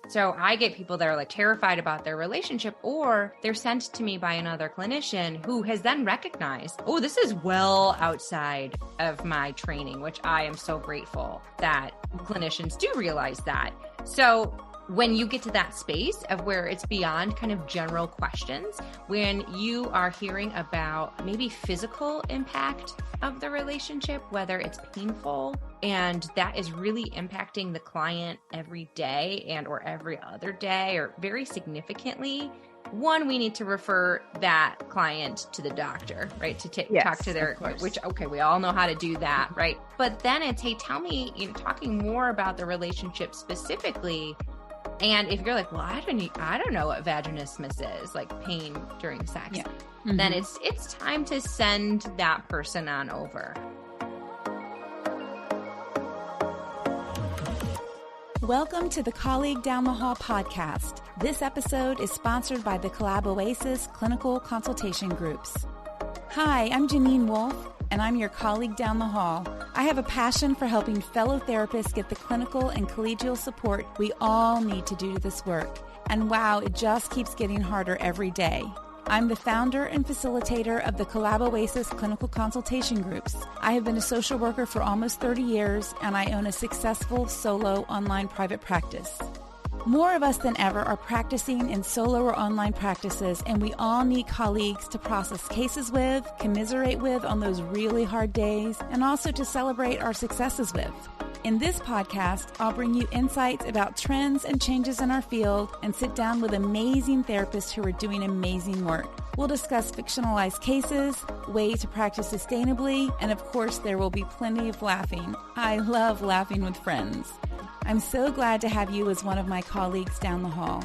So I get people that are like terrified about their relationship, or they're sent to me by another clinician who has then recognized, oh, this is well outside of my training, which I am so grateful that clinicians do realize that. So when you get to that space of where it's beyond kind of general questions, when you are hearing about maybe physical impact of the relationship, whether it's painful and that is really impacting the client every day and or every other day or very significantly, one, we need to refer that client to the doctor, right? To talk to their, which, okay, we all know how to do that, right? But then it's, hey, tell me, talking more about the relationship specifically. And if you're like, well, I don't know what vaginismus is, like pain during sex, then it's time to send that person on over. Welcome to the Colleague Down the Hall podcast. This episode is sponsored by the imaginisce clinical consultation groups. Hi, I'm Jeanene Wolf, and I'm your colleague down the hall. I have a passion for helping fellow therapists get the clinical and collegial support we all need to do this work. And wow, it just keeps getting harder every day. I'm the founder and facilitator of the imaginisce clinical consultation groups. I have been a social worker for almost 30 years, and I own a successful solo online private practice. More of us than ever are practicing in solo or online practices, and we all need colleagues to process cases with, commiserate with on those really hard days, and also to celebrate our successes with. In this podcast, I'll bring you insights about trends and changes in our field and sit down with amazing therapists who are doing amazing work. We'll discuss fictionalized cases, ways to practice sustainably, and of course, there will be plenty of laughing. I love laughing with friends. I'm so glad to have you as one of my colleagues down the hall.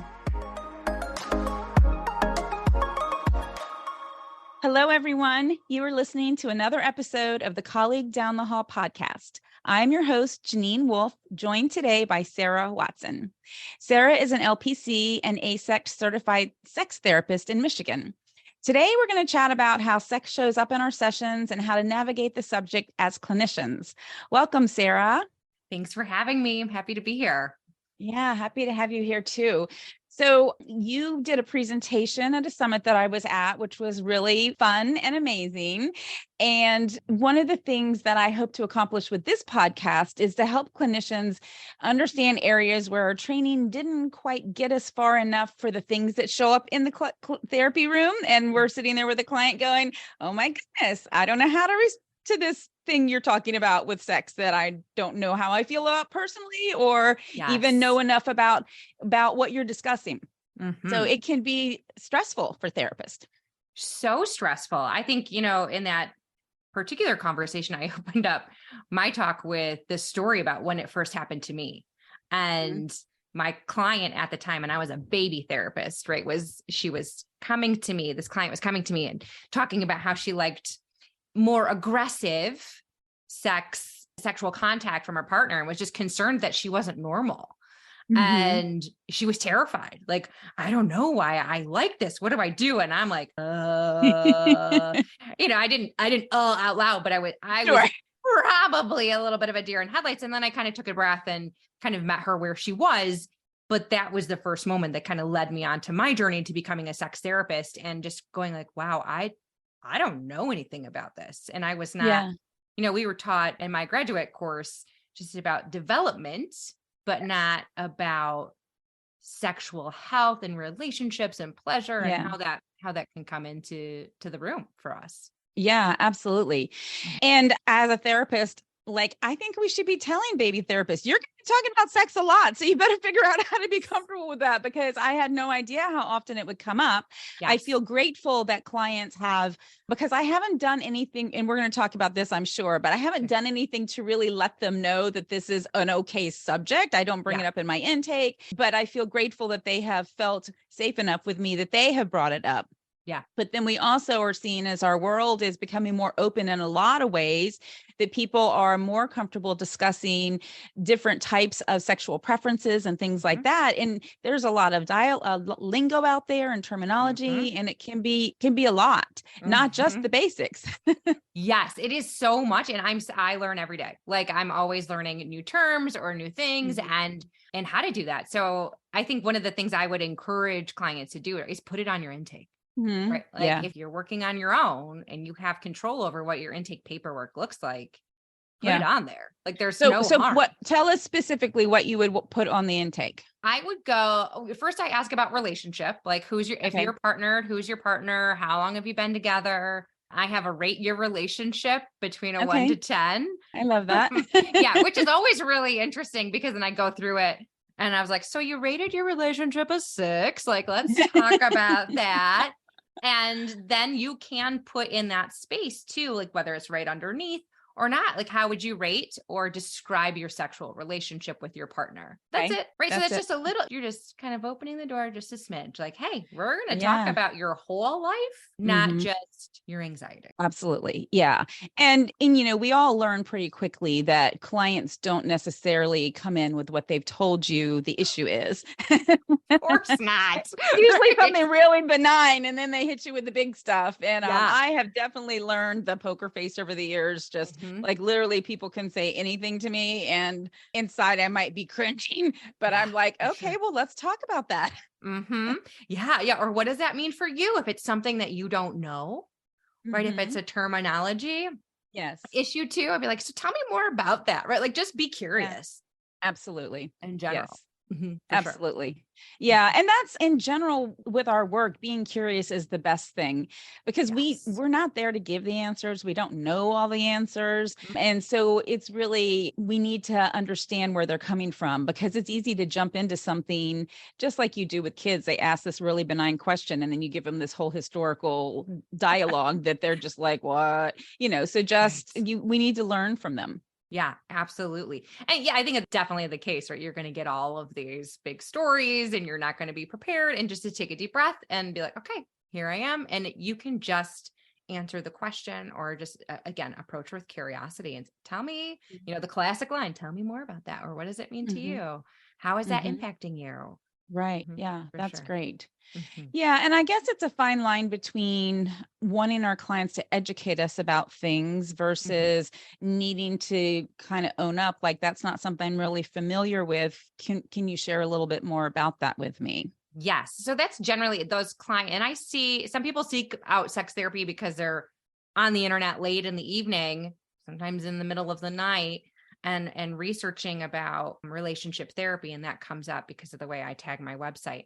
Hello, everyone. You are listening to another episode of the Colleague Down the Hall podcast. I'm your host, Jeanene Wolf, joined today by Sarah Watson. Sarah is an LPC and AASECT certified sex therapist in Michigan. Today, we're going to chat about how sex shows up in our sessions and how to navigate the subject as clinicians. Welcome, Sarah. Thanks for having me. I'm happy to be here. Yeah, happy to have you here too. So you did a presentation at a summit that I was at, which was really fun and amazing. And one of the things that I hope to accomplish with this podcast is to help clinicians understand areas where our training didn't quite get us far enough for the things that show up in the therapy room. And we're sitting there with a client going, oh my goodness, I don't know how to respond to this thing you're talking about with sex that I don't know how I feel about personally, or even know enough about what you're discussing. So it can be stressful for therapists. So stressful. I think, in that particular conversation, I opened up my talk with this story about when it first happened to me. And my client at the time, and I was a baby therapist, right, this client was coming to me and talking about how she liked more aggressive sexual contact from her partner and was just concerned that she wasn't normal. And she was terrified. Like, I don't know why I like this. What do I do? And I'm like, I didn't out loud, but I was probably a little bit of a deer in headlights. And then I kind of took a breath and kind of met her where she was. But that was the first moment that kind of led me on to my journey to becoming a sex therapist and just going like, wow, I don't know anything about this. And I was not, we were taught in my graduate course just about development, but not about sexual health and relationships and pleasure and how that can come into the room for us. Yeah, absolutely. And as a therapist, I think we should be telling baby therapists, you're going to be talking about sex a lot. So you better figure out how to be comfortable with that, because I had no idea how often it would come up. Yes. I feel grateful that clients have, because I haven't done anything, and we're going to talk about this, I'm sure, but I haven't done anything to really let them know that this is an okay subject. I don't bring it up in my intake, but I feel grateful that they have felt safe enough with me that they have brought it up. Yeah. But then we also are seeing, as our world is becoming more open in a lot of ways, that people are more comfortable discussing different types of sexual preferences and things like that. And there's a lot of lingo out there and terminology, and it can be a lot, not just the basics. Yes, it is so much. And I learn every day. Like I'm always learning new terms or new things and how to do that. So I think one of the things I would encourage clients to do is put it on your intake. Right. Like if you're working on your own and you have control over what your intake paperwork looks like, put it on there. Like there's no harm. Tell us specifically what you would put on the intake. I would go first. I ask about relationship, like if you're partnered, who's your partner? How long have you been together? I have a rate your relationship between a 1 to 10. I love that. Yeah. Which is always really interesting because then I go through it and I was like, so you rated your relationship a 6. Like, let's talk about that. And then you can put in that space too, like whether it's right underneath or not, like how would you rate or describe your sexual relationship with your partner? That's it, right? So that's just a little, you're just kind of opening the door just a smidge, like, hey, we're going to talk about your whole life, not just your anxiety. Absolutely. Yeah. And, we all learn pretty quickly that clients don't necessarily come in with what they've told you the issue is. Of course not. Usually something really benign, and then they hit you with the big stuff. And I have definitely learned the poker face over the years, just like literally people can say anything to me and inside I might be cringing, but I'm like, okay, well, let's talk about that. Yeah. Yeah. Or what does that mean for you? If it's something that you don't know, right? If it's a terminology issue too, I'd be like, so tell me more about that, right? Like just be curious. Absolutely. In general. Yes. Absolutely. Sure. Yeah. And that's in general with our work, being curious is the best thing because we're not there to give the answers. We don't know all the answers. And so it's really, we need to understand where they're coming from because it's easy to jump into something just like you do with kids. They ask this really benign question and then you give them this whole historical dialogue that they're just like, what, so just we need to learn from them. Yeah, absolutely. And I think it's definitely the case, right? You're going to get all of these big stories and you're not going to be prepared, and just to take a deep breath and be like, okay, here I am. And you can just answer the question or just, again, approach with curiosity and tell me, the classic line, tell me more about that. Or what does it mean to you? How is that impacting you? Right. Yeah, that's great. Mm-hmm. Yeah. And I guess it's a fine line between wanting our clients to educate us about things versus needing to kind of own up. Like, that's not something I'm really familiar with. Can you share a little bit more about that with me? Yes. So that's generally those clients. And I see some people seek out sex therapy because they're on the internet late in the evening, sometimes in the middle of the night, and researching about relationship therapy. And that comes up because of the way I tag my website.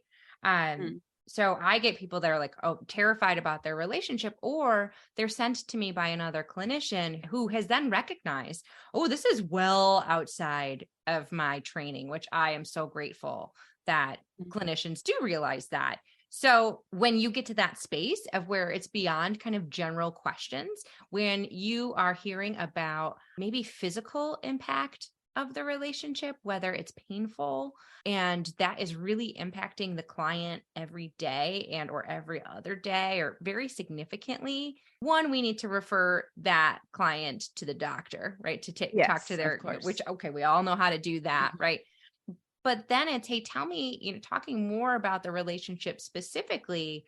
So I get people that are like, terrified about their relationship, or they're sent to me by another clinician who has then recognized, this is well outside of my training, which I am so grateful that clinicians do realize that. So when you get to that space of where it's beyond kind of general questions, when you are hearing about maybe physical impact of the relationship, whether it's painful and that is really impacting the client every day and or every other day or very significantly, one, we need to refer that client to the doctor, right? To talk to their, which, okay, we all know how to do that, right? But then it's, hey, tell me, talking more about the relationship specifically.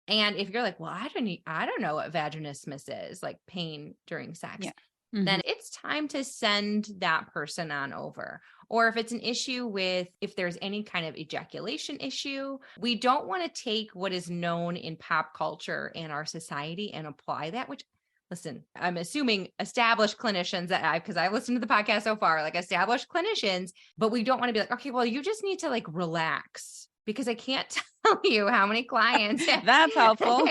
And if you're like, well, I don't know what vaginismus is, like pain during sex, then it's time to send that person on over. Or if it's an issue if there's any kind of ejaculation issue, we don't want to take what is known in pop culture and our society and apply that, which, listen, I'm assuming established clinicians because I've listened to the podcast so far, like established clinicians, but we don't want to be like, okay, well, you just need to like relax, because I can't tell you how many clients. That's helpful.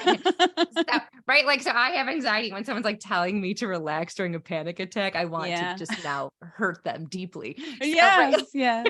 Right. Like, so I have anxiety when someone's like telling me to relax during a panic attack. I want to just now hurt them deeply. Yes. Yes.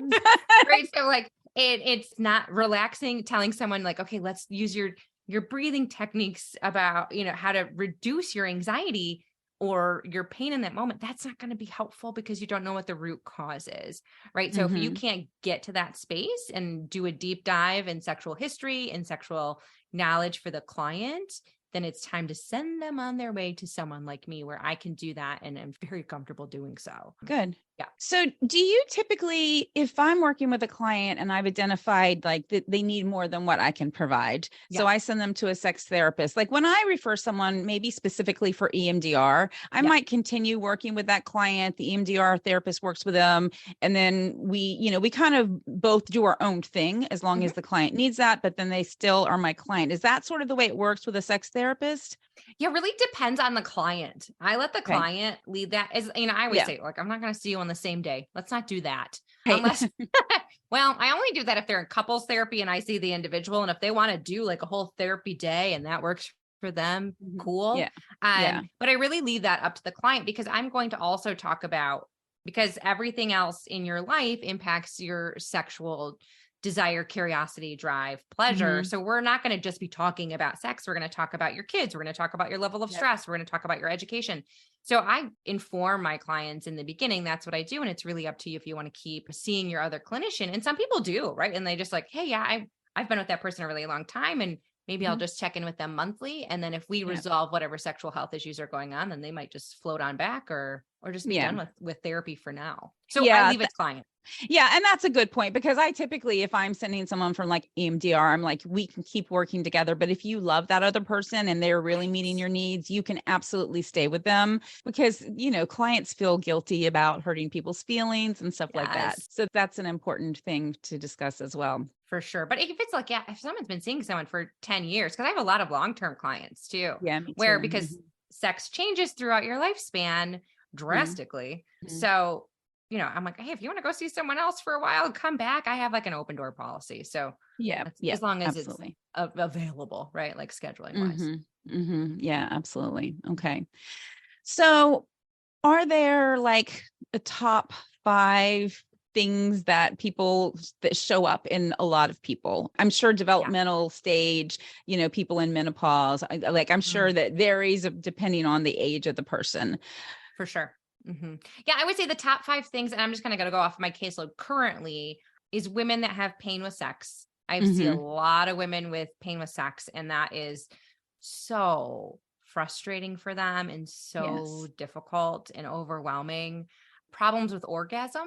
Right. So like it's not relaxing, telling someone like, okay, let's use your breathing techniques about, how to reduce your anxiety. or your pain in that moment, that's not going to be helpful because you don't know what the root cause is, right? So if you can't get to that space and do a deep dive in sexual history and sexual knowledge for the client, then it's time to send them on their way to someone like me where I can do that. And I'm very comfortable doing so. Good. Yeah. So do you typically, if I'm working with a client and I've identified like that they need more than what I can provide, so I send them to a sex therapist. Like when I refer someone maybe specifically for EMDR, I might continue working with that client. The EMDR therapist works with them. And then we kind of both do our own thing as long as the client needs that, but then they still are my client. Is that sort of the way it works with a sex therapist? Yeah, really depends on the client. I let the client lead that. As I always say, like, I'm not going to see you on the same day. Let's not do that. Right. Unless, well, I only do that if they're in couples therapy and I see the individual. And if they want to do like a whole therapy day and that works for them, cool. But I really leave that up to the client because I'm going to also talk about, because everything else in your life impacts your sexual desire, curiosity, drive, pleasure. So we're not going to just be talking about sex. We're going to talk about your kids. We're going to talk about your level of stress. We're going to talk about your education. So I inform my clients in the beginning. That's what I do. And it's really up to you if you want to keep seeing your other clinician. And some people do, right? And they just like, hey, yeah, I've been with that person a really long time. And maybe I'll just check in with them monthly. And then if we resolve whatever sexual health issues are going on, then they might just float on back or just be done with therapy for now. So I leave it to client. Yeah. And that's a good point because I typically, if I'm sending someone from like EMDR, I'm like, we can keep working together. But if you love that other person and they're really meeting your needs, you can absolutely stay with them because, clients feel guilty about hurting people's feelings and stuff like that. So that's an important thing to discuss as well. For sure. But if it's like, if someone's been seeing someone for 10 years, because I have a lot of long-term clients too, where because sex changes throughout your lifespan drastically. So, I'm like, hey, if you want to go see someone else for a while, come back. I have like an open door policy. So as long as it's available, right? Like scheduling wise. Yeah, absolutely. Okay. So are there like a top 5 things that show up in a lot of people? I'm sure developmental stage, people in menopause, I'm sure that varies depending on the age of the person. For sure. Yeah, I would say the top 5 things, and I'm just kind of going to go off my caseload currently, is women that have pain with sex. I see a lot of women with pain with sex, and that is so frustrating for them and so difficult and overwhelming. Problems with orgasm.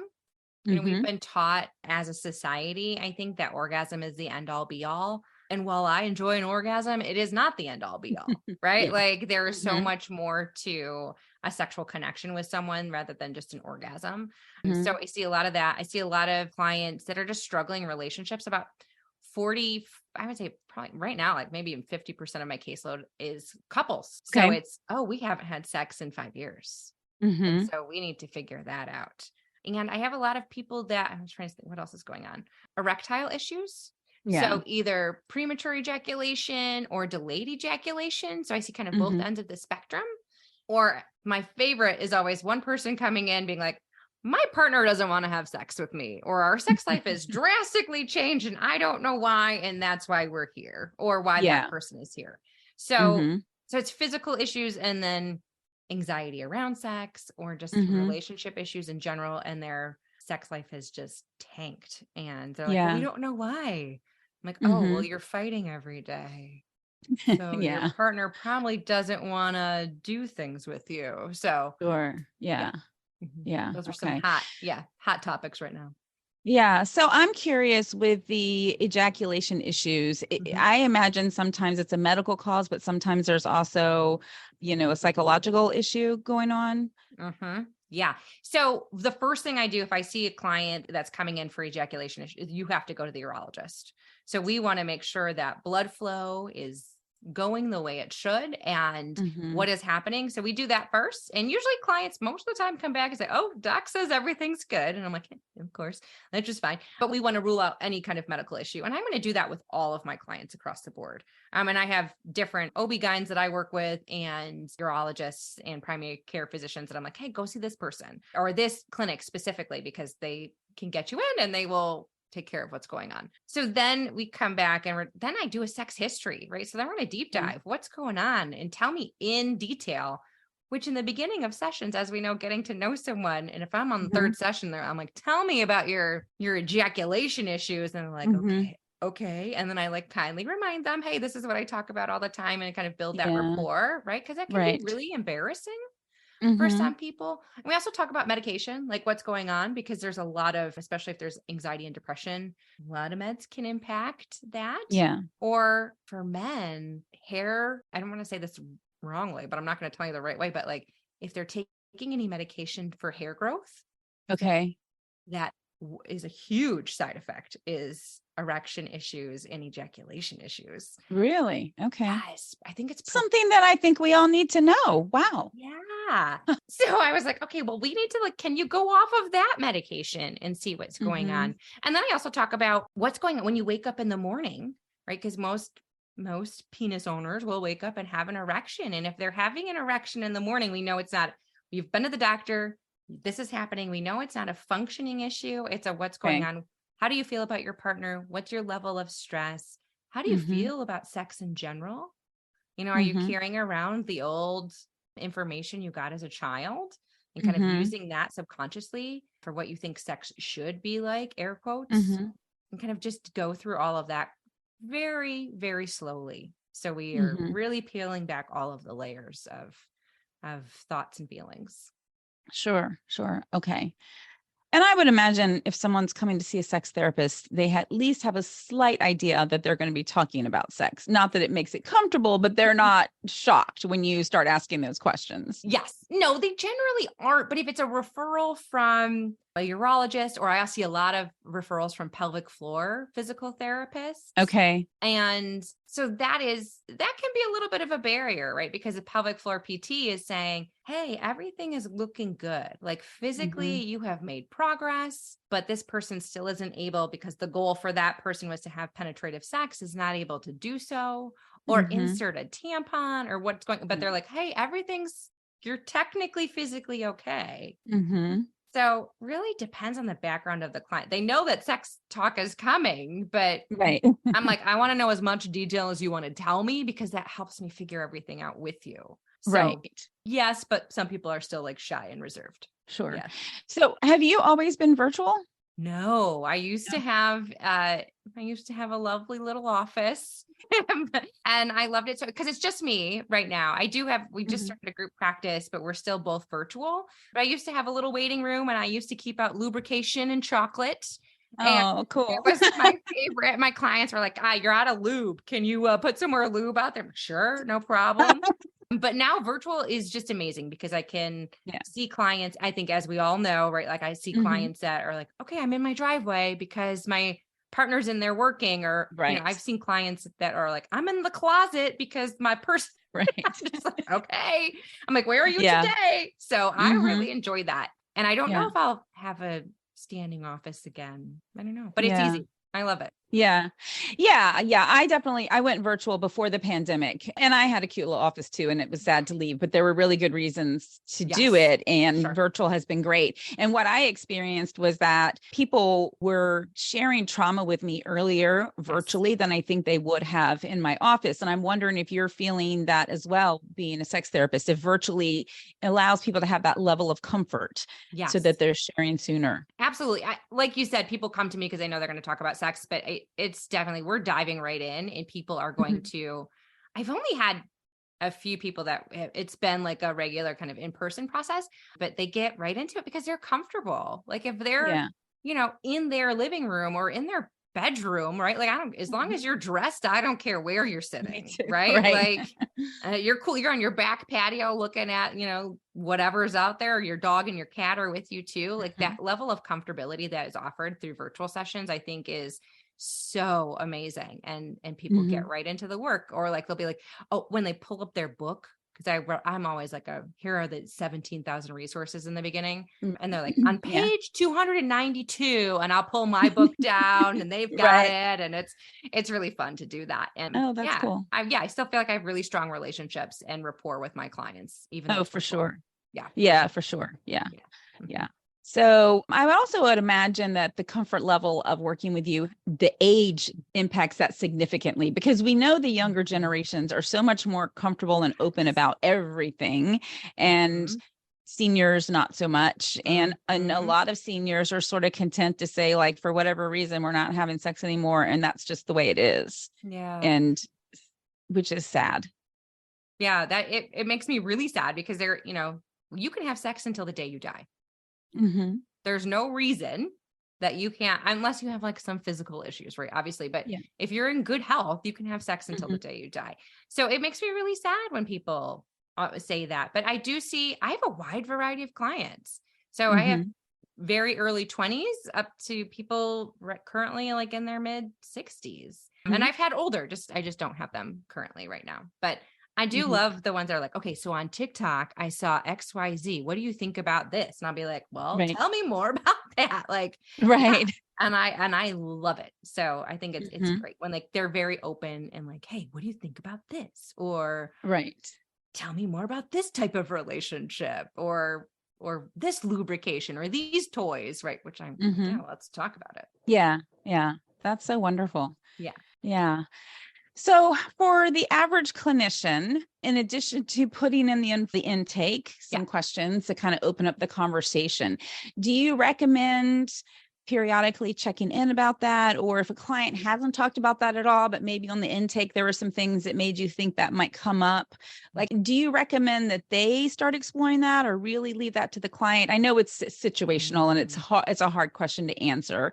We've been taught as a society, I think, that orgasm is the end all be all. And while I enjoy an orgasm, it is not the end all be all, right? Like there is so much more to a sexual connection with someone rather than just an orgasm. So I see a lot of that. I see a lot of clients that are just struggling in relationships. About 40, I would say probably right now, like maybe even 50% of my caseload is couples. So it's, we haven't had sex in 5 years. And so we need to figure that out. And I have a lot of people that I'm trying to think what else is going on. Erectile issues. So either premature ejaculation or delayed ejaculation. So I see kind of both ends of the spectrum. Or my favorite is always one person coming in being like, my partner doesn't want to have sex with me, or our sex life is drastically changed and I don't know why. And that's why we're here, or why that person is here. So, so it's physical issues and then anxiety around sex or just relationship issues in general. And their sex life has just tanked. And they're like, well, we don't know why. I'm like, oh, well, you're fighting every day. So your partner probably doesn't want to do things with you. So Yeah. Those are some hot topics right now. Yeah. So I'm curious with the ejaculation issues. I imagine sometimes it's a medical cause, but sometimes there's also, a psychological issue going on. Yeah. So the first thing I do if I see a client that's coming in for ejaculation issues, you have to go to the urologist. So we want to make sure that blood flow is going the way it should and what is happening. So we do that first. And usually clients most of the time come back and say, oh, doc says everything's good. And I'm like, of course, that's just fine. But we want to rule out any kind of medical issue. And I'm going to do that with all of my clients across the board. And I have different OB-GYNs that I work with and urologists and primary care physicians that I'm like, hey, go see this person or this clinic specifically because they can get you in and they will take care of what's going on. So then we come back and then I do a sex history, right? So then we're going to deep dive what's going on and tell me in detail which in the beginning of sessions, as we know, getting to know someone. And if I'm on the Mhm. third session there, I'm like, tell me about your ejaculation issues. And I'm like, Mhm. okay. And then I like kindly remind them, hey, this is what I talk about all the time, and kind of build that Yeah. rapport, right? Because that can be Right. really embarrassing for Mhm. some people. And we also talk about medication, like what's going on, because there's a lot of, especially if there's anxiety and depression, a lot of meds can impact that. Yeah. Or for men, hair, I don't want to say this wrongly, but I'm not going to tell you the right way, but like if they're taking any medication for hair growth, Okay. that is a huge side effect, is erection issues and ejaculation issues. Really? Okay. Yes, I think it's Something that I think we all need to know. Wow. yeah. So I was like, okay, well, we need to like, can you go off of that medication and see what's going Mhm. on? And then I also talk about what's going on when you wake up in the morning, right? Because most penis owners will wake up and have an erection. And if they're having an erection in the morning, we know it's not, you've been to the doctor, this is happening. We know it's not a functioning issue. It's a what's going Okay. on. How do you feel about your partner? What's your level of stress? How do you Mhm. feel about sex in general? Are you Mhm. carrying around the old information you got as a child and kind of Mhm. using that subconsciously for what you think sex should be like, air quotes, Mhm. and kind of just go through all of that very, very slowly. So we are Mhm. really peeling back all of the layers of thoughts and feelings. Sure. Sure. Okay. And I would imagine if someone's coming to see a sex therapist, they at least have a slight idea that they're going to be talking about sex. Not that it makes it comfortable, but they're not shocked when you start asking those questions. Yes. No, they generally aren't. But if it's a referral from a urologist, or I see a lot of referrals from pelvic floor physical therapists. Okay. And so that can be a little bit of a barrier, right? Because the pelvic floor PT is saying, hey, everything is looking good. Like physically, Mhm. you have made progress, but this person still isn't able, because the goal for that person was to have penetrative sex, is not able to do so, or Mhm. insert a tampon or what's going, but they're like, hey, you're technically physically okay. Mhm. So really depends on the background of the client. They know that sex talk is coming, but Right. I'm like, I want to know as much detail as you want to tell me, because that helps me figure everything out with you. So Right. yes, but some people are still like shy and reserved. Sure. Yeah. So, have you always been virtual? No, I used to have a lovely little office and I loved it. So, cause it's just me right now. We just Mhm. started a group practice, but we're still both virtual. But I used to have a little waiting room, and I used to keep out lubrication and chocolate. And Oh, it cool. was my favorite. My clients were like, you're out of lube. Can you put some more lube out there? I'm like, sure, no problem. But now virtual is just amazing, because I can Yeah. see clients. I think, as we all know, right? Like I see Mhm. clients that are like, okay, I'm in my driveway because my partner's in there working, or, Right. I've seen clients that are like, I'm in the closet because my person, Right. I'm just like, okay. I'm like, where are you Yeah. today? So I Mhm. really enjoy that. And I don't know Yeah. if I'll have a standing office again. I don't know, but it's Yeah. easy. I love it. Yeah. Yeah. I went virtual before the pandemic, and I had a cute little office too, and it was sad to leave, but there were really good reasons to do Yes, it. And sure. virtual has been great. And what I experienced was that people were sharing trauma with me earlier Yes. virtually than I think they would have in my office. And I'm wondering if you're feeling that as well, being a sex therapist, if virtually allows people to have that level of comfort so Yes. that they're sharing sooner. Absolutely. Like you said, people come to me because they know they're going to talk about sex, but it's definitely, we're diving right in, and people are going Mhm. to, I've only had a few people that it's been like a regular kind of in-person process, but they get right into it because they're comfortable. Like if they're, Yeah. in their living room or in their bedroom, right? Like as long as Mhm. you're dressed, I don't care where you're Me sitting, too. right? Right. Like you're cool. You're on your back patio looking at, whatever's out there. Your dog and your cat are with you too. Like that Mhm. level of comfortability that is offered through virtual sessions, I think is so amazing. And people get Mhm. right into the work, or like they'll be like, oh, when they pull up their book, because I'm always like, here are the 17,000 resources in the beginning. And they're like, on Yeah. page 292, and I'll pull my book down and they've got Right. it. And it's really fun to do that. And Oh, that's yeah, cool. I still feel like I have really strong relationships and rapport with my clients, even though Oh, it's for virtual. sure. Yeah. Yeah, for sure. Yeah. Yeah. Mhm. Yeah. So I would also imagine that the comfort level of working with you, the age impacts that significantly, because we know the younger generations are so much more comfortable and open about everything, and Mhm. seniors not so much. And a Mhm. lot of seniors are sort of content to say, like, for whatever reason, we're not having sex anymore, and that's just the way it is. Yeah. And which is sad. Yeah, that it makes me really sad because you can have sex until the day you die. Hmm. There's no reason that you can't, unless you have like some physical issues, right? Obviously, but Yeah. if you're in good health, you can have sex until the Hmm. day you die. So it makes me really sad when people say that. But I have a wide variety of clients. So I have Hmm. very early 20s up to people currently like in their mid 60s. And I've had older, I just don't have them currently right now. But I do Hmm. love the ones that are like, okay, so on TikTok, I saw XYZ. What do you think about this? And I'll be like, well, Right. tell me more about that. Like, yeah. Right. And I love it. So I think it's Hmm. great when like they're very open and like, hey, what do you think about this? Or Right. tell me more about this type of relationship or this lubrication or these toys, right? Which I'm like, Hmm. yeah, let's talk about it. Yeah. Yeah. That's so wonderful. Yeah. Yeah. So for the average clinician, in addition to putting in the intake, Yeah. some questions to kind of open up the conversation, do you recommend periodically checking in about that? Or if a client hasn't talked about that at all, but maybe on the intake, there were some things that made you think that might come up. Like, do you recommend that they start exploring that or really leave that to the client? I know it's situational and Mm. it's a hard question to answer,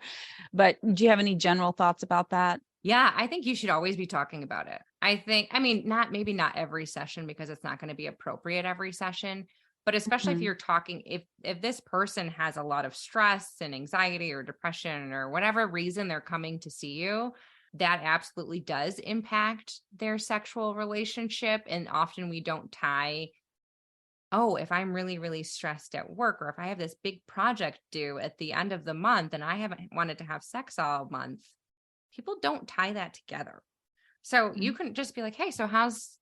but do you have any general thoughts about that? Yeah, I think you should always be talking about it. I mean, maybe not every session because it's not going to be appropriate every session, but especially if Mhm. you're talking, if this person has a lot of stress and anxiety or depression or whatever reason they're coming to see you, that absolutely does impact their sexual relationship. And often we don't tie, oh, if I'm really, really stressed at work, or if I have this big project due at the end of the month and I haven't wanted to have sex all month, people don't tie that together. So you Mhm. can just be like, hey, so how's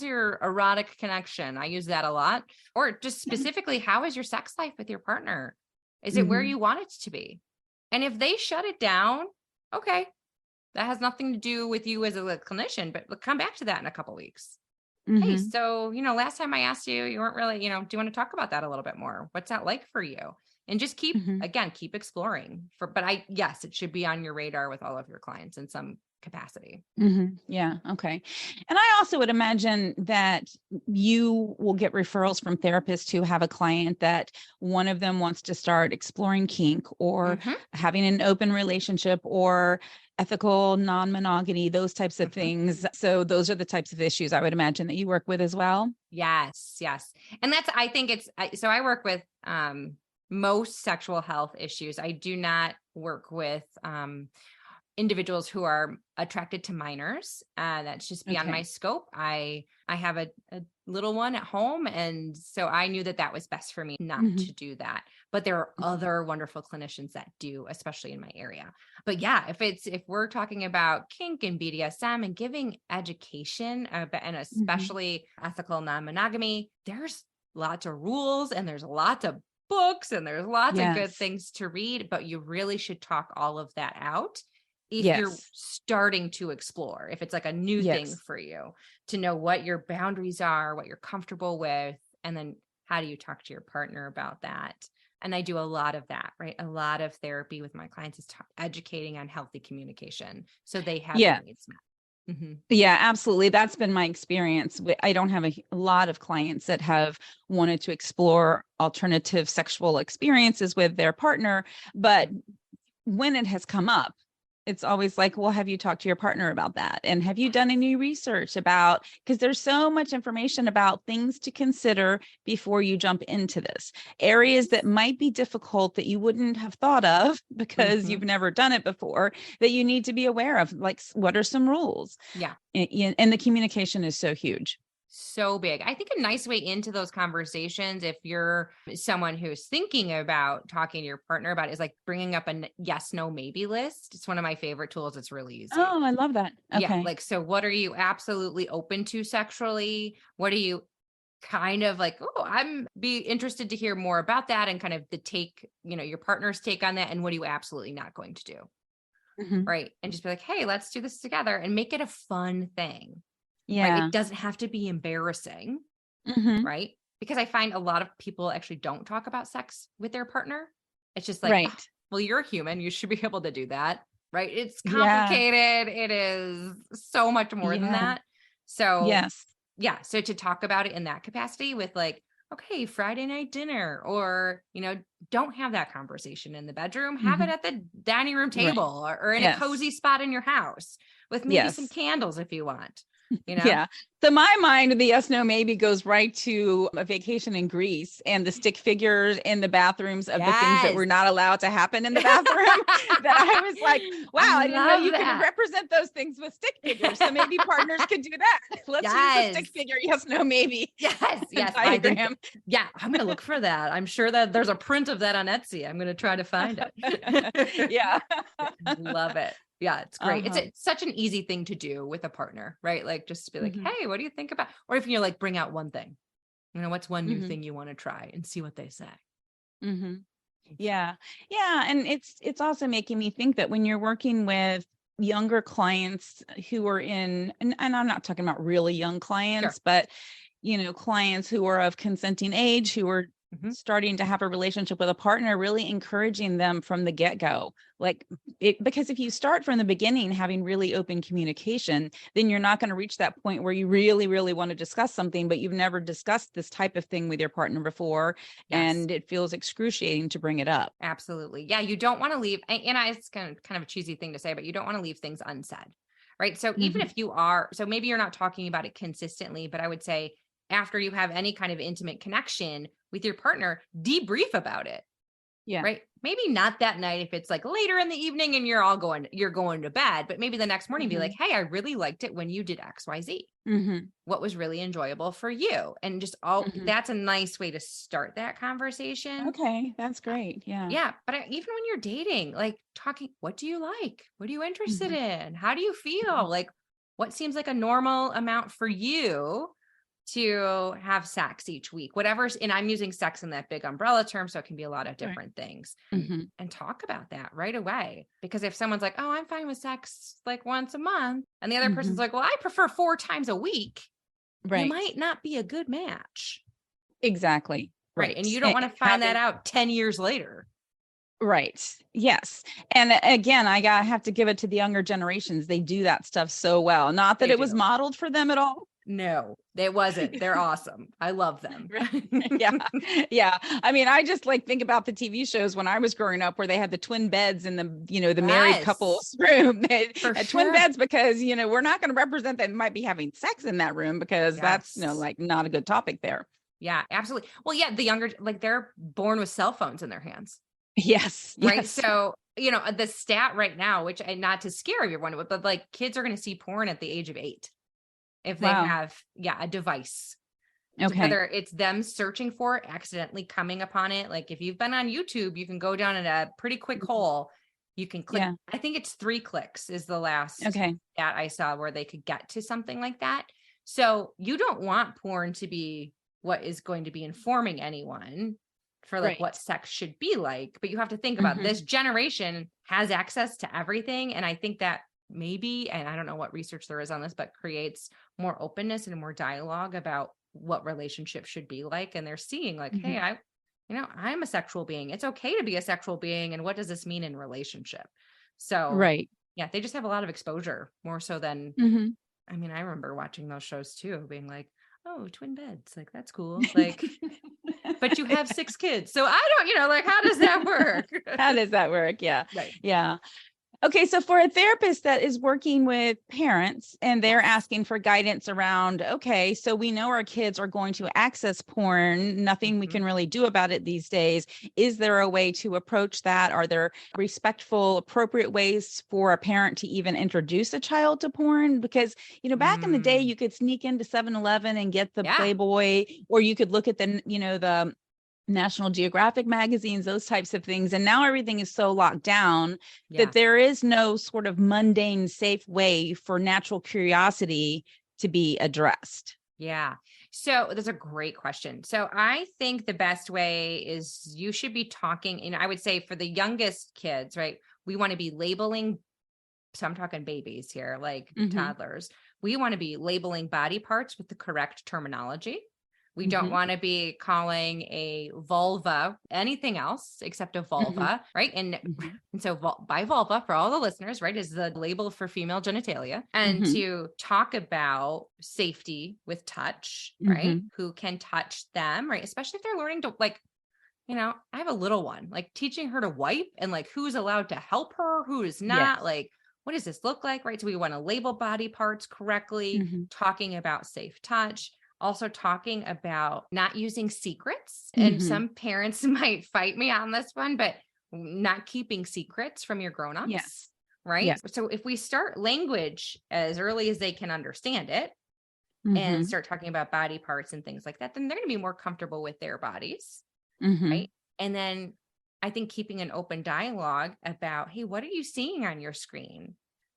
your erotic connection? I use that a lot. Or just Yeah. specifically, how is your sex life with your partner? Is it where Mhm. you want it to be? And if they shut it down, okay, that has nothing to do with you as a clinician, but we'll come back to that in a couple weeks. Hey, Mhm. so, last time I asked you, you weren't really, do you want to talk about that a little bit more? What's that like for you? And just Mhm. keep exploring but yes, it should be on your radar with all of your clients in some capacity. Mhm. Yeah. Okay. And I also would imagine that you will get referrals from therapists who have a client that one of them wants to start exploring kink or Hmm. having an open relationship or ethical non-monogamy, those types of Hmm. things. So those are the types of issues I would imagine that you work with as well. Yes, yes. And I think so I work with most sexual health issues. I do not work with individuals who are attracted to minors. That's just beyond my Okay. scope. I have a little one at home, and so I knew that was best for me not Mhm. to do that. But there are Mhm. other wonderful clinicians that do, especially in my area. But yeah, if we're talking about kink and BDSM and giving education, and Mhm. especially ethical non-monogamy, there's lots of rules and there's lots of books and there's lots of good Yes. things to read, but you really should talk all of that out if you're Yes. starting to explore, if it's like a new thing Yes. for you, to know what your boundaries are, what you're comfortable with, and then how do you talk to your partner about that? And I do a lot of that, right? A lot of therapy with my clients is educating on healthy communication so they have their Yeah. needs met. Hmm. Yeah, absolutely. That's been my experience. I don't have a lot of clients that have wanted to explore alternative sexual experiences with their partner, but when it has come up, it's always like, well, have you talked to your partner about that? And have you done any research about, because there's so much information about things to consider before you jump into this. Areas that might be difficult that you wouldn't have thought of because Hmm. you've never done it before that you need to be aware of. Like, what are some rules? Yeah. And the communication is so huge. So big. I think a nice way into those conversations, if you're someone who's thinking about talking to your partner about it, is like bringing up a yes, no, maybe list. It's one of my favorite tools. It's really easy. Oh, I love that. Yeah. Okay. Like, so what are you absolutely open to sexually? What are you kind of like, oh, I'm be interested to hear more about that, and kind of the take, your partner's take on that, and what are you absolutely not going to do? Mhm. Right. And just be like, hey, let's do this together, and make it a fun thing. Right. Yeah. It doesn't have to be embarrassing. Mhm. Right. Because I find a lot of people actually don't talk about sex with their partner. It's just like, "Ah, Right. well, you're a human. You should be able to do that. Right. It's Yeah. complicated. It is so much more than Yeah. that. So, Yes. yeah. So to talk about it in that capacity with like, okay, Friday night dinner, or, don't have that conversation in the bedroom, have it Mhm. at the dining room Right. table, or in a Yes. cozy spot in your house with maybe some Yes. candles if you want, you know? Yeah. So my mind, the yes, no, maybe goes right to a vacation in Greece and the stick figures in the bathrooms of the things that Yes. were not allowed to happen in the bathroom. That I was like, wow, I I didn't know love you could that. represent those things with stick figures. So maybe partners could do that. Let's use a Yes. stick figure, yes, no, maybe Yes. Yes. I think, diagram. yeah, I'm going to look for that. I'm sure that there's a print of that on Etsy. I'm going to try to find it. Yeah. Love it. Yeah, it's great. It's, Uh-huh. it's such an easy thing to do with a partner, right? Like just to be like, Hmm. hey, what do you think about? Or if you're like, bring out one thing, what's one new Hmm. thing you want to try, and see what they say. Hmm. Yeah. Yeah. And it's also making me think that when you're working with younger clients who are and I'm not talking about really young Sure. clients, but clients who are of consenting age, who are Mhm. starting to have a relationship with a partner, really encouraging them from the get-go. Like because if you start from the beginning having really open communication, then you're not going to reach that point where you really, really want to discuss something, but you've never discussed this type of thing with your partner before. Yes. And it feels excruciating to bring it up. Absolutely. Yeah, you don't want to leave, it's kind of a cheesy thing to say, but you don't want to leave things unsaid. Right? So even Mhm. if you are, so maybe you're not talking about it consistently, but I would say after you have any kind of intimate connection with your partner, debrief about it. Yeah. Right? Maybe not that night if it's like later in the evening and you're going to bed, but maybe the next morning be like, Mhm. "Hey, I really liked it when you did XYZ. Mhm. What was really enjoyable for you?" And just all Mhm. that's a nice way to start that conversation. Okay, that's great. Yeah. Yeah, but even when you're dating, like talking, what do you like? What are you interested Mhm. in? How do you Mhm. feel? Like, what seems like a normal amount for you to have sex each week? Whatever's, and I'm using sex in that big umbrella term, so it can be a lot of Right. different things. Mhm. And talk about that right away. Because if someone's like, oh, I'm fine with sex like once a month, and the other person's Mhm. like, well, I prefer 4 times a week, you Right. might not be a good match. Exactly. Right. And Right. you don't And want to find that having out 10 years later. right. Yes. And again, have to give it to the younger generations. They do that stuff so well. Not that They it was do. modeled for them at all. No, it wasn't. They're awesome. I love them. Right. Yeah. Yeah. I mean, I just like think about the TV shows when I was growing up where they had the twin beds in the married Yes, couples room. They for had twin sure. beds because, we're not going to represent that might be having sex in that room because that's, Yes. like not a good topic there. Yeah, absolutely. Well, yeah, the younger, like they're born with cell phones in their hands, Yes. right? Yes. So, the stat right now, which, and not to scare everyone, but like kids are going to see porn at the age of 8 if they Wow. have, a device. Okay. Whether it's them searching for it, accidentally coming upon it. Like if you've been on YouTube, you can go down in a pretty quick Mhm. hole. You can click. Yeah. I think it's 3 clicks is the last Okay. that I saw where they could get to something like that. So you don't want porn to be what is going to be informing anyone for like what Right. sex should be like. But you have to think about Mhm. this generation has access to everything. And I think that maybe, and I don't know what research there is on this, but creates more openness and more dialogue about what relationships should be like. And they're seeing like, hey, Mhm. I'm a sexual being. It's okay to be a sexual being. And what does this mean in relationship? So Right. yeah, they just have a lot of exposure more so than, Mhm. I remember watching those shows too, being like, oh, twin beds, like that's cool. Like, but you have 6 kids. So I don't, like, how does that work? How does that work? Yeah. Right. Yeah. Okay, so for a therapist that is working with parents and they're Yes. asking for guidance around, okay, so we know our kids are going to access porn, nothing we Mhm. can really do about it these days. Is there a way to approach that? Are there respectful, appropriate ways for a parent to even introduce a child to porn? Because, back in the day, Mm. you could sneak into 7-Eleven and get the Yeah. Playboy, or you could look at the National Geographic magazines, those types of things. And now everything is so locked down Yeah. that there is no sort of mundane, safe way for natural curiosity to be addressed. Yeah. So that's a great question. So I think the best way is you should be talking, and I would say for the youngest kids, right? We want to be labeling. So I'm talking babies here, like toddlers. We want to be labeling body parts with the correct terminology. We don't want to be calling a vulva anything else except a vulva, right? And so by vulva, for all the listeners, right, is the label for female genitalia. And to talk about safety with touch, right? Who can touch them, right? Especially if they're learning to, like, you know, I have a little one, like teaching her to wipe and like who's allowed to help her, who is not, like, what does this look like, right? So we want to label body parts correctly, talking about safe touch. Also talking about not using secrets. And some parents might fight me on this one, but not keeping secrets from your grownups. Yes. Right. Yes. So if we start language as early as they can understand it and start talking about body parts and things like that, then they're going to be more comfortable with their bodies. Right. And then I think keeping an open dialogue about, hey, what are you seeing on your screen?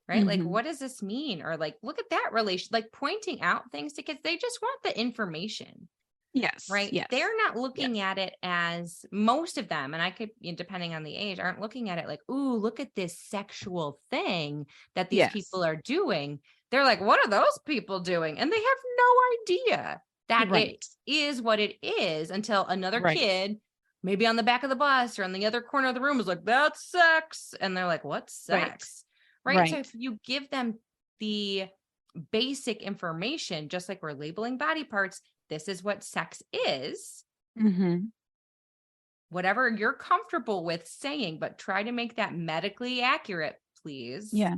Right? Like, what does this mean? Or like, look at that relation, like pointing out things to kids. They just want the information. Yes. Right. Yes. They're not looking at it as, most of them, and I could, depending on the age, aren't looking at it like, ooh, look at this sexual thing that these people are doing. They're like, what are those people doing? And they have no idea that it is what it is until another kid, maybe on the back of the bus or on the other corner of the room, is like, that's sex. And they're like, what's sex? Right. So if you give them the basic information, just like we're labeling body parts, this is what sex is. Whatever you're comfortable with saying, but try to make that medically accurate, please. Yeah.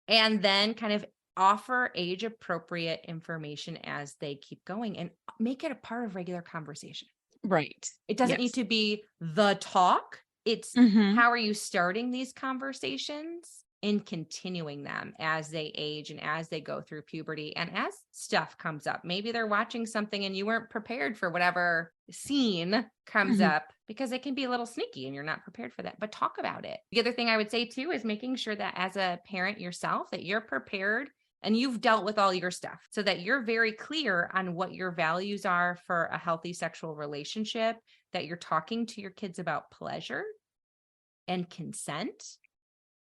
And then kind of offer age appropriate information as they keep going and make it a part of regular conversation. Right. It doesn't need to be the talk. It's how are you starting these conversations and continuing them as they age and as they go through puberty and as stuff comes up. Maybe they're watching something and you weren't prepared for whatever scene comes up, because it can be a little sneaky and you're not prepared for that, but talk about it. The other thing I would say too is making sure that as a parent yourself, that you're prepared and you've dealt with all your stuff so that you're very clear on what your values are for a healthy sexual relationship, that you're talking to your kids about pleasure and consent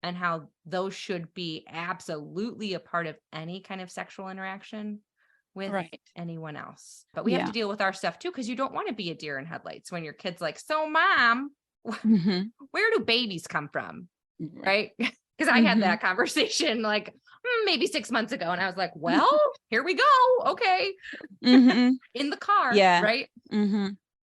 and how those should be absolutely a part of any kind of sexual interaction with anyone else. But we have to deal with our stuff too, because you don't want to be a deer in headlights when your kid's like, so mom, where do babies come from? Right? Because I had that conversation like maybe 6 months ago. And I was like, well, here we go. Okay. In the car. Right.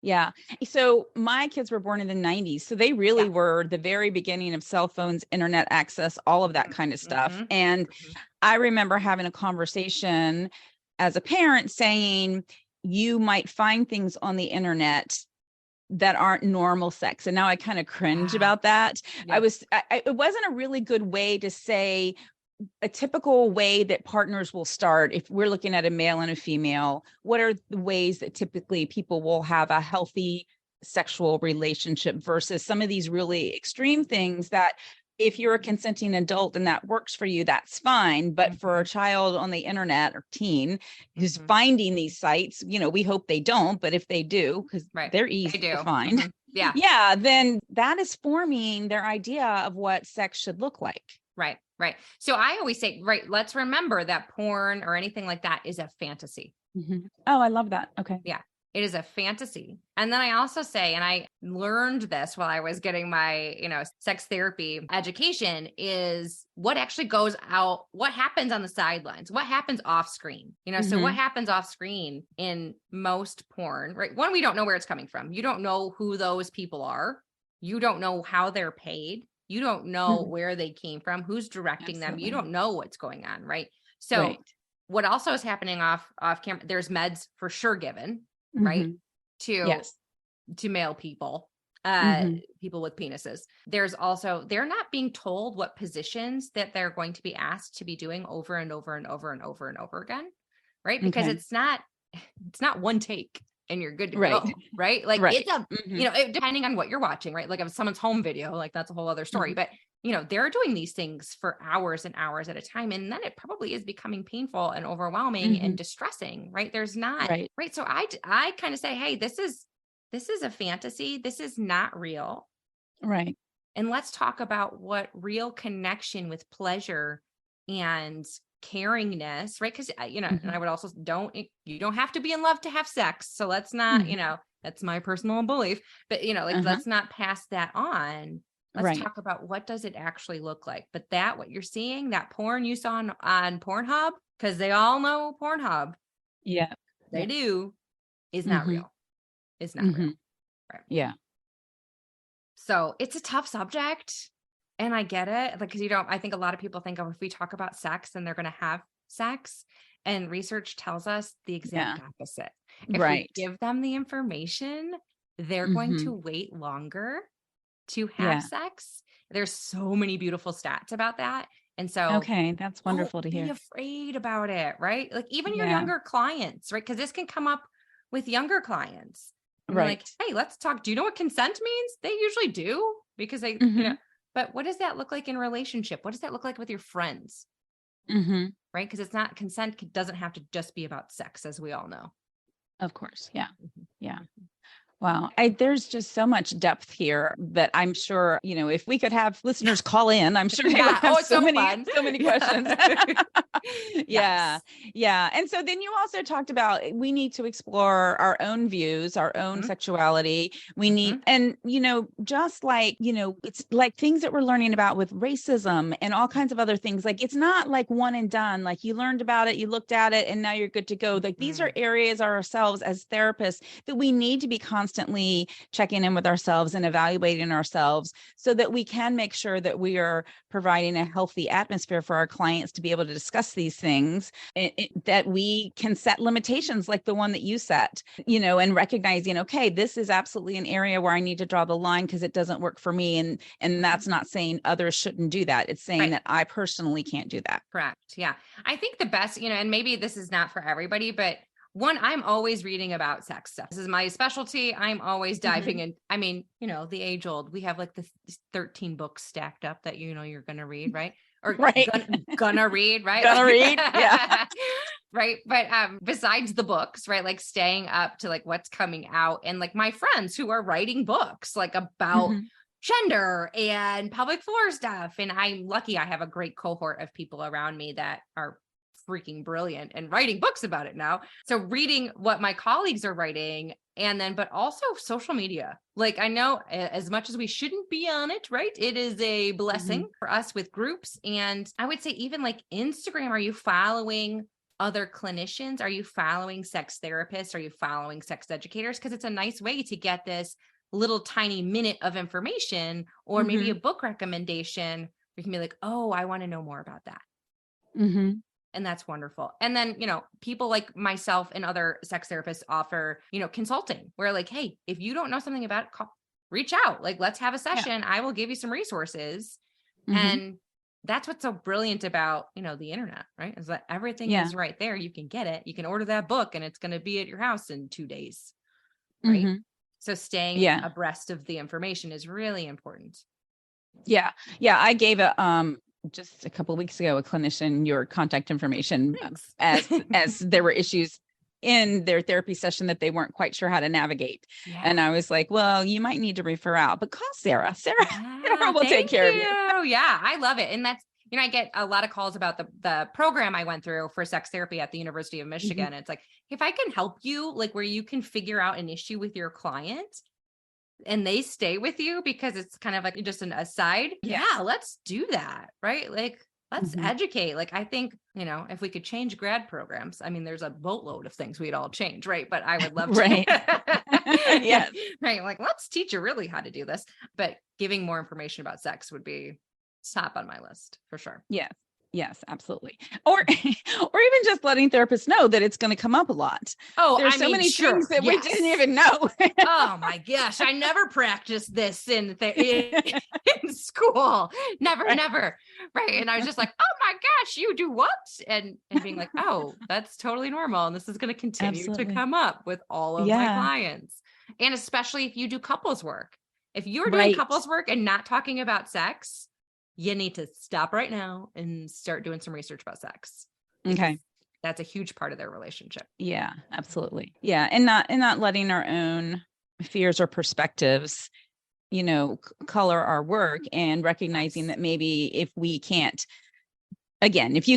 Yeah. So my kids were born in the 90s. So they really were the very beginning of cell phones, internet access, all of that kind of stuff. And I remember having a conversation as a parent saying, you might find things on the internet that aren't normal sex. And now I kind of cringe about that. It wasn't a really good way to say a typical way that partners will start. If we're looking at a male and a female, what are the ways that typically people will have a healthy sexual relationship versus some of these really extreme things that if you're a consenting adult and that works for you, that's fine. But for a child on the internet or teen who's finding these sites, we hope they don't, but if they do, because they're easy to find. Then that is forming their idea of what sex should look like. Right. So I always say, let's remember that porn or anything like that is a fantasy. Oh, I love that. Okay. Yeah. It is a fantasy. And then I also say, and I learned this while I was getting my, sex therapy education, is what actually goes out, what happens on the sidelines, what happens off screen, so what happens off screen in most porn, right? One, we don't know where it's coming from. You don't know who those people are. You don't know how they're paid. You don't know where they came from, who's directing them. You don't know what's going on. Right. So what also is happening off camera, there's meds for sure given, right. To male people, people with penises. There's also, they're not being told what positions that they're going to be asked to be doing over and over and over and over and over again. Right. Because it's not one take. And you're good to go, right? Like it's a, depending on what you're watching, right? Like if someone's home video, like that's a whole other story, but they're doing these things for hours and hours at a time. And then it probably is becoming painful and overwhelming and distressing, right? There's not, right. So I kind of say, hey, this is a fantasy. This is not real. Right. And let's talk about what real connection with pleasure and caringness, right? Because, and I would also you don't have to be in love to have sex. So let's not, that's my personal belief, but let's not pass that on. Let's talk about what does it actually look like. But what you're seeing, that porn you saw on Pornhub, because they all know Pornhub. Yeah. They do, is not real. It's not real. Right. Yeah. So it's a tough subject, and I get it. Like, because I think a lot of people think, if we talk about sex, then they're going to have sex. And research tells us the exact opposite. If we give them the information, they're going to wait longer to have sex. There's so many beautiful stats about that. And so, okay, that's wonderful to hear. Be afraid about it, right? Like even your younger clients, right? Because this can come up with younger clients. Right. Like, hey, let's talk. Do you know what consent means? They usually do, because they, but what does that look like in relationship? What does that look like with your friends? Right. Because it's not, consent doesn't have to just be about sex, as we all know. Of course. Yeah. Yeah. Wow. There's just so much depth here that I'm sure, if we could have listeners call in, I'm sure they would have so many questions. Yeah. And so then you also talked about, we need to explore our own views, our own sexuality. We need, and, just like, it's like things that we're learning about with racism and all kinds of other things. Like, it's not like one and done. Like, you learned about it, you looked at it, and now you're good to go. Like, these are areas ourselves as therapists that we need to be constantly checking in with ourselves and evaluating ourselves so that we can make sure that we are providing a healthy atmosphere for our clients to be able to discuss these things, that we can set limitations like the one that you set, and recognizing, okay, this is absolutely an area where I need to draw the line because it doesn't work for me. And that's not saying others shouldn't do that. It's saying that I personally can't do that. Correct. Yeah. I think the best, and maybe this is not for everybody, but one, I'm always reading about sex stuff. This is my specialty. I'm always diving in. I mean, the age old, we have like the 13 books stacked up that, you're going to read, right? Or gonna read, right? Gonna read. Yeah. Right. But besides the books, right? Like staying up to like what's coming out, and like my friends who are writing books like about gender and pelvic floor stuff. And I'm lucky I have a great cohort of people around me that are freaking brilliant and writing books about it now. So reading what my colleagues are writing, and then, but also social media. Like, I know as much as we shouldn't be on it, right? It is a blessing for us with groups. And I would say even like Instagram, are you following other clinicians? Are you following sex therapists? Are you following sex educators? Because it's a nice way to get this little tiny minute of information, or maybe a book recommendation. You can be like, oh, I want to know more about that. And that's wonderful. And then, people like myself and other sex therapists offer, consulting, where like, hey, if you don't know something about it, reach out. Like, let's have a session. Yeah. I will give you some resources. And that's what's so brilliant about, the internet, right? Is that everything is right there. You can get it. You can order that book and it's going to be at your house in 2 days. Right. So staying abreast of the information is really important. Yeah. I gave just a couple of weeks ago, a clinician your contact information as there were issues in their therapy session that they weren't quite sure how to navigate. Yeah. And I was like, well, you might need to refer out, but call Sarah. Sarah will take care of you. Yeah, I love it. And that's, I get a lot of calls about the program I went through for sex therapy at the University of Michigan. It's like, if I can help you, like where you can figure out an issue with your client and they stay with you because it's kind of like just an aside. Yeah, let's do that. Right. Like, let's educate. Like, I think, if we could change grad programs, I mean, there's a boatload of things we'd all change. Right. But I would love to. Right. Yes. Right. Like, let's teach you really how to do this, but giving more information about sex would be top on my list for sure. Yes, absolutely. Or even just letting therapists know that it's going to come up a lot. Oh, there's so many things that we didn't even know. Oh my gosh. I never practiced this in school. Never. Right. And I was just like, oh my gosh, you do what? And being like, oh, that's totally normal. And this is going to continue to come up with all of my clients. And especially if you do couples work. If you're doing couples work and not talking about sex, you need to stop right now and start doing some research about sex. Okay. That's a huge part of their relationship. Yeah, absolutely. Yeah. And not letting our own fears or perspectives, color our work, and recognizing that maybe if you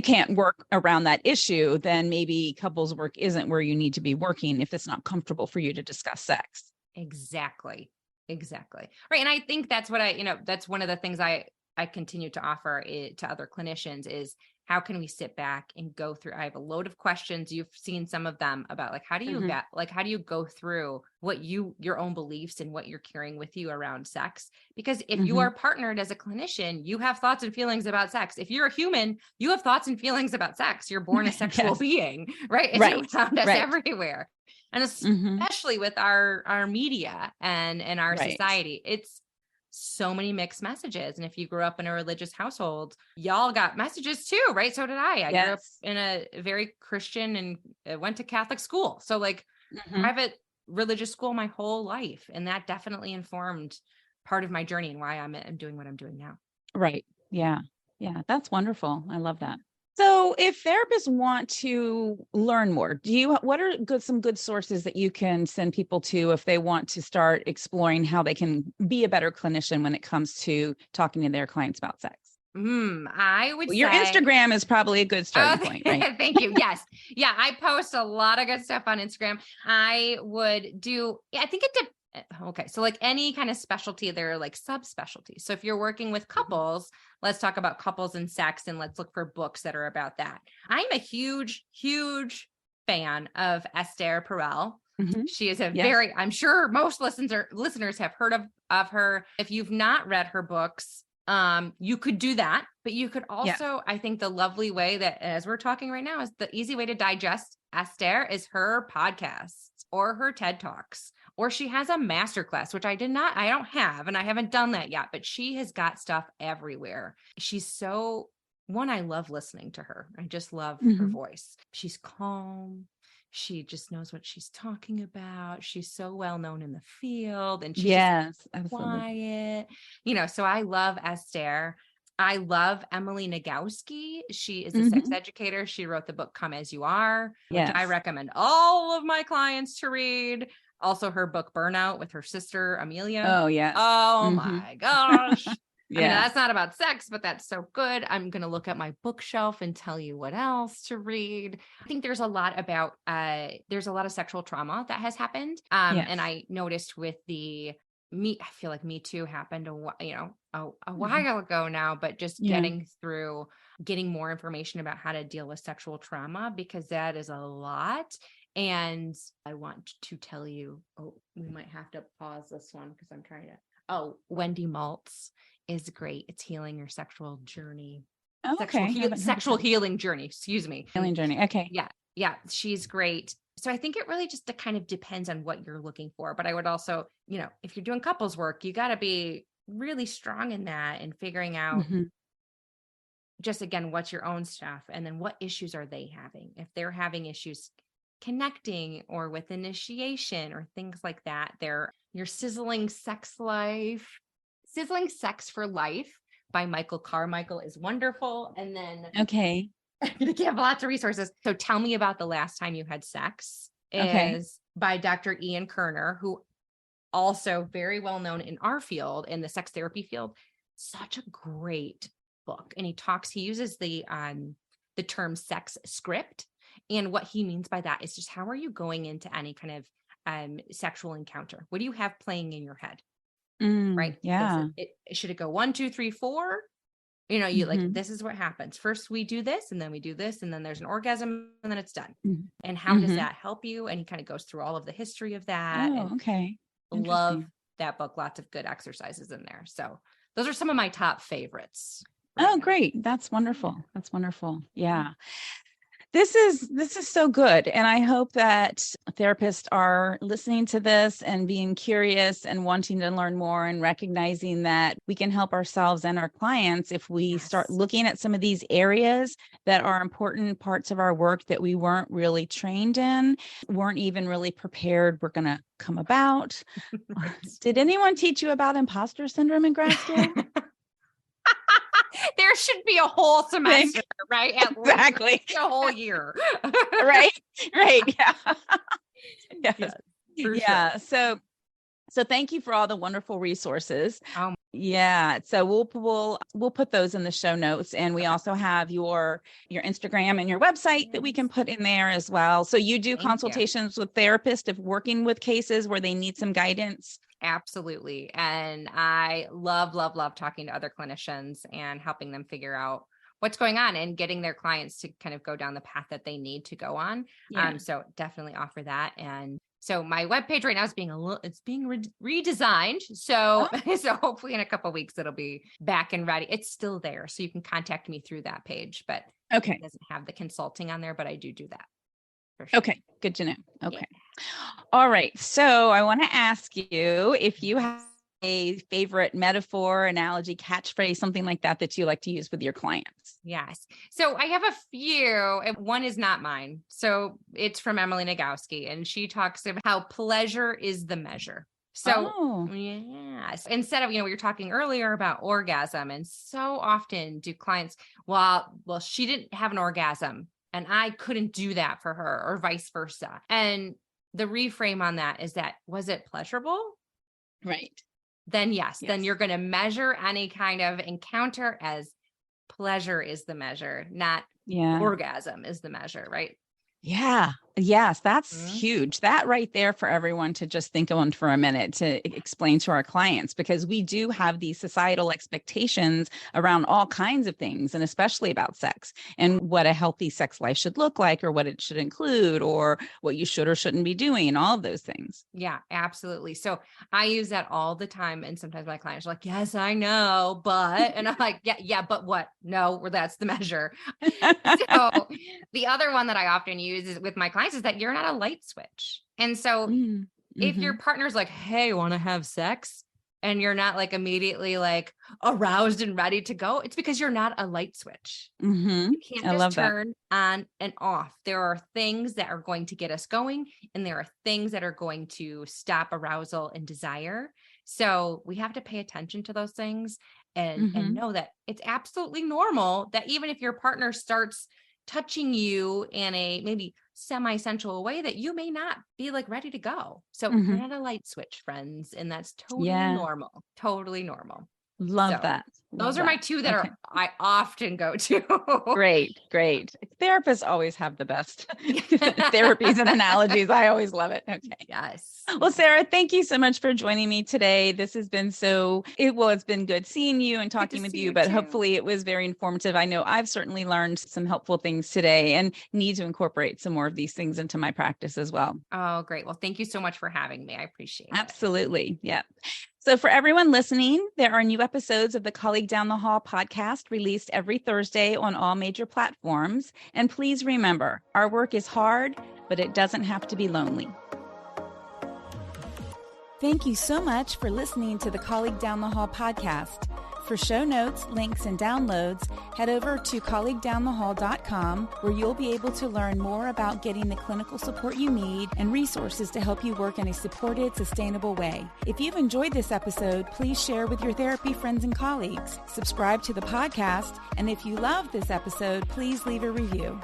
can't work around that issue, then maybe couples work isn't where you need to be working if it's not comfortable for you to discuss sex. Exactly. Right. And I think that's what that's one of the things I continue to offer to other clinicians is how can we sit back and go through, I have a load of questions. You've seen some of them about like, how do you go through what your own beliefs and what you're carrying with you around sex? Because if you are partnered as a clinician, you have thoughts and feelings about sex. If you're a human, you have thoughts and feelings about sex. You're born a sexual being, right? It's around us everywhere. And especially with our media and our society, it's so many mixed messages. And if you grew up in a religious household, y'all got messages too, right? So did I. I grew up in a very Christian and went to Catholic school. So like private religious school my whole life. And that definitely informed part of my journey and why I'm doing what I'm doing now. Right. Yeah. Yeah. That's wonderful. I love that. So if therapists want to learn more, what are some good sources that you can send people to if they want to start exploring how they can be a better clinician when it comes to talking to their clients about sex? I would say your Instagram is probably a good starting point, right? Thank you. Yes. Yeah. I post a lot of good stuff on Instagram. I would do, I think okay. So like any kind of specialty, there are like subspecialties. So if you're working with couples, let's talk about couples and sex and let's look for books that are about that. I'm a huge, huge fan of Esther Perel. She is I'm sure most listeners have heard of her. If you've not read her books, you could do that, but you could also, I think the lovely way that as we're talking right now is the easy way to digest Esther is her podcasts or her TED Talks, or she has a masterclass, which I don't have, and I haven't done that yet, but she has got stuff everywhere. She's I love listening to her. I just love her voice. She's calm. She just knows what she's talking about. She's so well known in the field and she's quiet, so I love Esther. I love Emily Nagoski. She is a sex educator. She wrote the book Come As You Are, which I recommend all of my clients to read. Also her book Burnout with her sister, Amelia. Oh, yeah. Oh my gosh. I mean, that's not about sex, but that's so good. I'm going to look at my bookshelf and tell you what else to read. I think there's a lot of sexual trauma that has happened. And I noticed with I feel like Me Too happened a while ago now, but just getting more information about how to deal with sexual trauma, because that is a lot. And I want to tell you, we might have to pause this one because I'm trying to, Wendy Maltz is great. It's Healing Your Sexual Journey. Oh, okay. Sexual healing journey. Excuse me. Healing journey. Okay. Yeah. Yeah. She's great. So I think it really just kind of depends on what you're looking for. But I would also, if you're doing couples work, you got to be really strong in that and figuring out just, again, what's your own stuff. And then what issues are they having? If they're having issues connecting or with initiation or things like that, your Sizzling Sex for Life by Michael Carmichael is wonderful. And then I'm going to give lots of resources. So Tell Me About the Last Time You Had Sex is by Dr. Ian Kerner, who also very well known in our field, in the sex therapy field. Such a great book. And he uses the term sex script. And what he means by that is just how are you going into any kind of sexual encounter? What do you have playing in your head? Right? Yeah. Should it go 1, 2, 3, 4? You like, this is what happens. First we do this, and then we do this, and then there's an orgasm, and then it's done. And how does that help you? And he kind of goes through all of the history of that. Oh, okay. Love that book. Lots of good exercises in there. So those are some of my top favorites. Great. That's wonderful. That's wonderful. Yeah. This is so good. And I hope that therapists are listening to this and being curious and wanting to learn more and recognizing that we can help ourselves and our clients if we start looking at some of these areas that are important parts of our work that we weren't really trained in, weren't even really prepared we're going to come about. Did anyone teach you about imposter syndrome in grad school? There should be a whole semester, right? Exactly. A whole year. Right. Yeah. Yes. Yeah, sure. So thank you for all the wonderful resources. Oh, Yeah. So we'll put those in the show notes, and we also have your Instagram and your website that we can put in there as well. So you do consultations with therapists if working with cases where they need some guidance. absolutely. And I love talking to other clinicians and helping them figure out what's going on and getting their clients to kind of go down the path that they need to go on. Yeah. So definitely offer that. And so my webpage right now is being redesigned. So, so hopefully in a couple of weeks, it'll be back and ready. It's still there. So you can contact me through that page, but it doesn't have the consulting on there, but I do that. For sure. Okay. Good to know. Okay. Yeah. All right. So I want to ask you if you have a favorite metaphor, analogy, catchphrase, something like that you like to use with your clients. Yes. So I have a few. One is not mine. So it's from Emily Nagoski, and she talks about how pleasure is the measure. So yes, instead of, we were talking earlier about orgasm, and so often do clients, well, she didn't have an orgasm and I couldn't do that for her, or vice versa. And the reframe on that is that, was it pleasurable? Right. Then yes, then you're going to measure any kind of encounter as pleasure is the measure, not orgasm is the measure, right? Yeah. Yes, that's huge. That right there for everyone to just think on for a minute to explain to our clients, because we do have these societal expectations around all kinds of things, and especially about sex and what a healthy sex life should look like, or what it should include, or what you should or shouldn't be doing, and all of those things. Yeah, absolutely. So I use that all the time. And sometimes my clients are like, yes, I know, but, and I'm like, yeah, but what? No, that's the measure. So the other one that I often use is with my clients is that you're not a light switch. And so if your partner's like, hey, want to have sex? And you're not like immediately like aroused and ready to go, it's because you're not a light switch. You can't just turn on and off. There are things that are going to get us going, and there are things that are going to stop arousal and desire. So we have to pay attention to those things and know that it's absolutely normal that even if your partner starts touching you in a maybe semi-sensual way, that you may not be like ready to go. So you're not a light switch, friends. And that's totally normal. Totally normal. Love that. Those are my two that I often go to. Great. Therapists always have the best therapies and analogies. I always love it. Okay. Yes. Well, Sarah, thank you so much for joining me today. This has been it's been good seeing you and talking with you, but hopefully it was very informative. I know I've certainly learned some helpful things today and need to incorporate some more of these things into my practice as well. Oh, great. Well, thank you so much for having me. I appreciate it. Absolutely. Yeah. So for everyone listening, there are new episodes of the Colleague Down the Hall podcast released every Thursday on all major platforms. And please remember, our work is hard, but it doesn't have to be lonely. Thank you so much for listening to the Colleague Down the Hall podcast. For show notes, links, and downloads, head over to colleaguedownthehall.com, where you'll be able to learn more about getting the clinical support you need and resources to help you work in a supported, sustainable way. If you've enjoyed this episode, please share with your therapy friends and colleagues. Subscribe to the podcast, and if you love this episode, please leave a review.